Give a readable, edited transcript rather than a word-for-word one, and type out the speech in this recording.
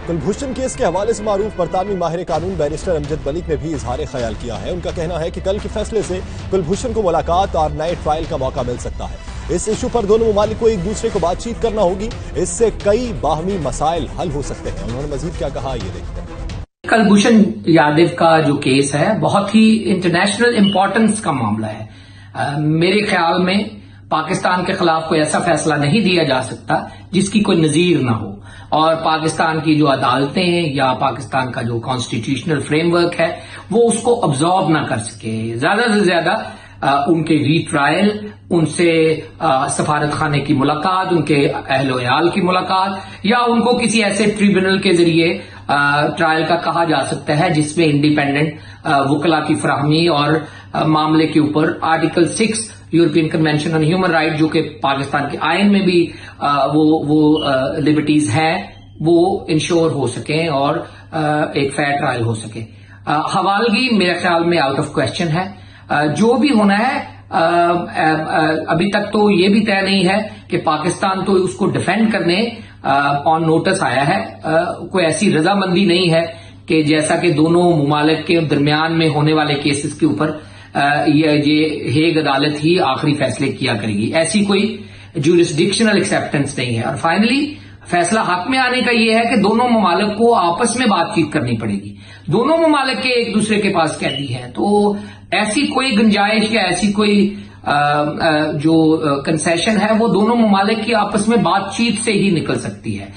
Kulbhushan case کے حوالے سے معروف برطانوی ماہر قانون بیرسٹر امجد ملک نے بھی اظہار خیال کیا ہے۔ ان کا کہنا ہے کہ کل کے فیصلے سے کلبھوشن کو ملاقات اور نئے ٹرائل کا موقع مل سکتا ہے۔ اس ایشو پر دونوں ممالک کو ایک دوسرے کو بات چیت کرنا ہوگی، اس سے کئی باہمی مسائل حل ہو سکتے ہیں۔ انہوں نے مزید کیا کہا، یہ دیکھتے ہیں۔ کلبھوشن یادو کا جو کیس ہے بہت ہی انٹرنیشنل امپورٹنس کا معاملہ ہے۔ میرے خیال میں پاکستان کے خلاف کوئی ایسا فیصلہ نہیں دیا جا سکتا جس کی کوئی نظیر نہ ہو، اور پاکستان کی جو عدالتیں یا پاکستان کا جو کانسٹیٹیوشنل فریم ورک ہے وہ اس کو ابزارب نہ کر سکے۔ زیادہ سے زیادہ ان کے ری ٹرائل، ان سے سفارت خانے کی ملاقات، ان کے اہل و عیال کی ملاقات، یا ان کو کسی ایسے ٹریبونل کے ذریعے ٹرائل کا کہا جا سکتا ہے جس میں انڈیپینڈنٹ وکلا کی فراہمی اور معاملے کے اوپر article 6 European convention on human right, جو کہ پاکستان کے آئین میں بھی وہ لبرٹیز ہیں، وہ انشور ہو سکیں اور ایک فیئر ٹرائل ہو سکے۔ حوالگی میرے خیال میں آؤٹ آف کوشچن ہے۔ جو بھی ہونا ہے، ابھی تک تو یہ بھی طے نہیں ہے کہ پاکستان تو اس کو ڈیفینڈ کرنے آن نوٹس آیا ہے، کوئی ایسی رضامندی نہیں ہے کہ جیسا کہ دونوں ممالک کے درمیان میں ہونے والے کیسز کے اوپر یہ ہیگ عدالت ہی آخری فیصلے کیا کرے گی، ایسی کوئی جورسڈکشنل ایکسیپٹنس نہیں ہے۔ اور فائنلی فیصلہ حق میں آنے کا یہ ہے کہ دونوں ممالک کو آپس میں بات چیت کرنی پڑے گی۔ دونوں ممالک کے ایک دوسرے کے پاس قیدی ہیں، تو ایسی کوئی گنجائش یا ایسی کوئی جو کنسیشن ہے وہ دونوں ممالک کی آپس میں بات چیت سے ہی نکل سکتی ہے۔